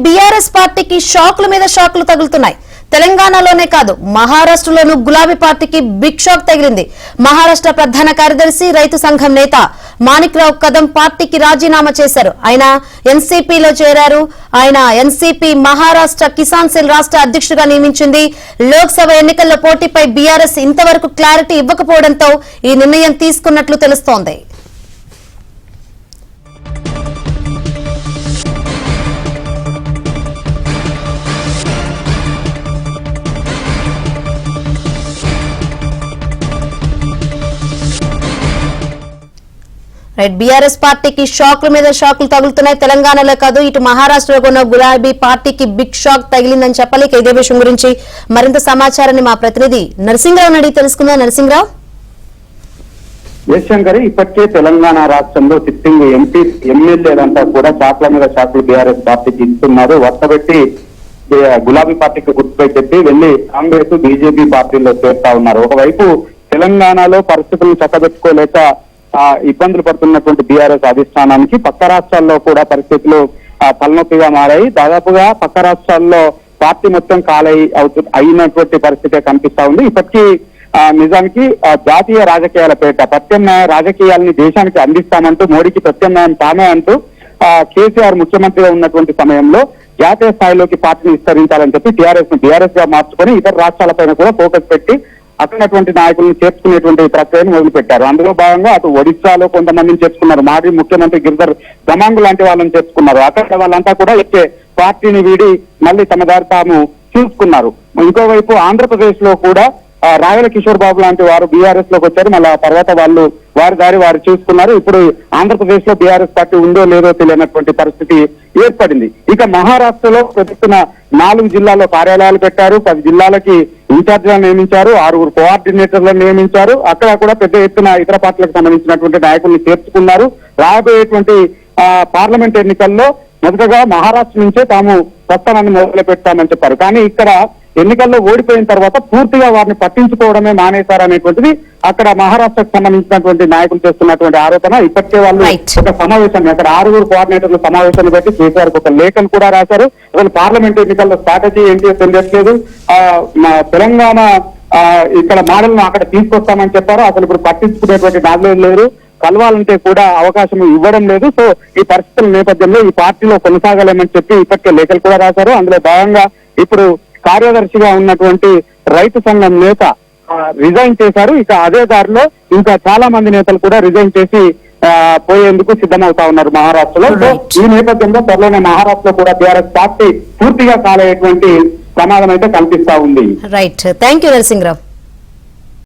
BRS పార్టీకి షాక్ల మీద షాక్లు తగులుతున్నాయి. తెలంగాణలోనే కాదు మహారాష్ట్రలోనూ గులాబీ పార్టీకి బిగ్ షాక్ తగిలింది. మహారాష్ట్ర ప్రధాన కార్యదర్శి రైతు సంఘం నేత మాణిక్రావు కదం పార్టీకి రాజీనామా చేశారు. ఆయన ఎన్సీపీలో చేరారు. ఆయన ఎన్సీపీ మహారాష్ట్ర కిసాన్ సెల్ రాష్ట్ర అధ్యక్షుడిగా నియమించింది. లోక్సభ ఎన్నికల్లో పోటీపై బీఆర్ఎస్ ఇంతవరకు క్లారిటీ ఇవ్వకపోవడంతో ఈ నిర్ణయం తీసుకున్నట్లు తెలుస్తోంది. బీఆర్ఎస్ పార్టీకి షాక్ల మీద షాక్లు తగులుతున్నాయి. తెలంగాణలో కాదు ఇటు మహారాష్ట్రలో ఉన్న గులాబీ పార్టీకి బిగ్ షాక్ తగిలిందని చెప్పాలి. ఇదే విషయం గురించి మరింత సమాచారాన్ని మా ప్రతినిధి నరసింహరావు అడిగి తెలుసుకుందాం. నరసింహరావు, జయశంకర్, ఇప్పటికే తెలంగాణ రాష్ట్రంలో సిట్టింగ్ ఎంపీ ఎమ్మెల్యేలంతా కూడా షాక్ల మీద షాక్లు బీఆర్ఎస్ పార్టీకి ఇస్తున్నారు. వరుసపెట్టి గులాబీ పార్టీకి గుర్తుపై చెప్పి వెళ్లి కాంగ్రెస్ బీజేపీ పార్టీలో చేస్తా ఉన్నారు. ఒకవైపు తెలంగాణలో పరిస్థితులను చక్కబెట్టుకోలేక ఇబ్బందులు పడుతున్నటువంటి బీఆర్ఎస్ అధిష్టానానికి పక్క రాష్ట్రాల్లో కూడా పరిస్థితులు తలనొప్పిగా మారాయి. దాదాపుగా పక్క రాష్ట్రాల్లో పార్టీ మొత్తం అయినటువంటి పరిస్థితి కనిపిస్తా ఉంది. ఇప్పటికీ నిజానికి జాతీయ రాజకీయాల పేట ప్రత్యామ్నాయ రాజకీయాలని దేశానికి అందిస్తామంటూ మోడీకి ప్రత్యామ్నాయం తామే అంటూ కేసీఆర్ ముఖ్యమంత్రిగా ఉన్నటువంటి సమయంలో జాతీయ స్థాయిలోకి పార్టీని విస్తరించాలని చెప్పి బీఆర్ఎస్ గా మార్చుకొని ఇతర రాష్ట్రాలపైన కూడా ఫోకస్ పెట్టి అక్కడటువంటి నాయకులను చేర్చుకునేటువంటి ప్రక్రియను మొదలుపెట్టారు. అందులో భాగంగా అటు ఒడిశాలో కొంతమందిని చేర్చుకున్నారు. మాజీ ముఖ్యమంత్రి గిరిధర్ గమాంగ్ లాంటి వాళ్ళని చేర్చుకున్నారు. అక్కడ వాళ్ళంతా కూడా వచ్చే పార్టీని వీడి మళ్ళీ తమ దారి తాము చూసుకున్నారు. ఇంకోవైపు ఆంధ్రప్రదేశ్ లో కూడా రాయల కిషోర్ బాబు లాంటి వారు బీఆర్ఎస్ లోకి వచ్చారు. మళ్ళీ తర్వాత వాళ్ళు వారి దారి వారు చూసుకున్నారు. ఇప్పుడు ఆంధ్రప్రదేశ్ లో బీఆర్ఎస్ పార్టీ ఉందో లేదో తెలియనటువంటి పరిస్థితి ఏర్పడింది. ఇక మహారాష్ట్రలో ప్రతిస్తున్న 4 జిల్లాల్లో కార్యాలయాలు పెట్టారు. 10 జిల్లాలకి ఇన్ఛార్జ్లను నియమించారు. 6 కోఆర్డినేటర్లను నియమించారు. అక్కడ కూడా పెద్ద ఎత్తున ఇతర పార్టీలకు సంబంధించినటువంటి నాయకుల్ని చేర్చుకున్నారు. రాబోయేటువంటి పార్లమెంట్ ఎన్నికల్లో మొదటగా మహారాష్ట్ర నుంచే తాము ప్రస్థానాన్ని మొదలు పెడతామని చెప్పారు. కానీ ఇక్కడ ఎన్నికల్లో ఓడిపోయిన తర్వాత పూర్తిగా వారిని పట్టించుకోవడమే మానేశారనేటువంటిది అక్కడ మహారాష్ట్రకు సంబంధించినటువంటి నాయకులు చేస్తున్నటువంటి ఆరోపణ. ఇప్పటికే వాళ్ళు ఒక సమావేశాన్ని అక్కడ 6 కోఆర్డినేటర్ల సమావేశాన్ని బట్టి కేసీఆర్ ఒక లేఖను కూడా రాశారు. అసలు పార్లమెంట్ ఎన్నికల్లో స్ట్రాటజీ ఏంటి తెలియట్లేదు. తెలంగాణ ఇక్కడ మోడల్ ను అక్కడ తీసుకొస్తామని చెప్పారు. అసలు ఇప్పుడు పట్టించుకునేటువంటి నాదులు లేరు. కలవాలంటే కూడా అవకాశం ఇవ్వడం లేదు. సో ఈ పరిస్థితుల నేపథ్యంలో ఈ పార్టీలో కొనసాగలేమని చెప్పి ఇప్పటికే లేఖలు కూడా రాశారు. అందులో భాగంగా ఇప్పుడు కార్యదర్శిగా ఉన్నటువంటి రైతు సంఘం నేత రిజైన్ చేశారు. ఇక అదే దారిలో ఇంకా చాలా మంది నేతలు కూడా రిజైన్ చేసి పోయేందుకు సిద్ధమవుతా ఉన్నారు మహారాష్ట్రలో. ఈ నేపథ్యంలో త్వరలోనే మహారాష్ట్రలో కూడా బీఆర్ఎస్ పార్టీ పూర్తిగా కాలేటువంటి ప్రమాదం అయితే కనిపిస్తా ఉంది. Right, thank you Narasimharao.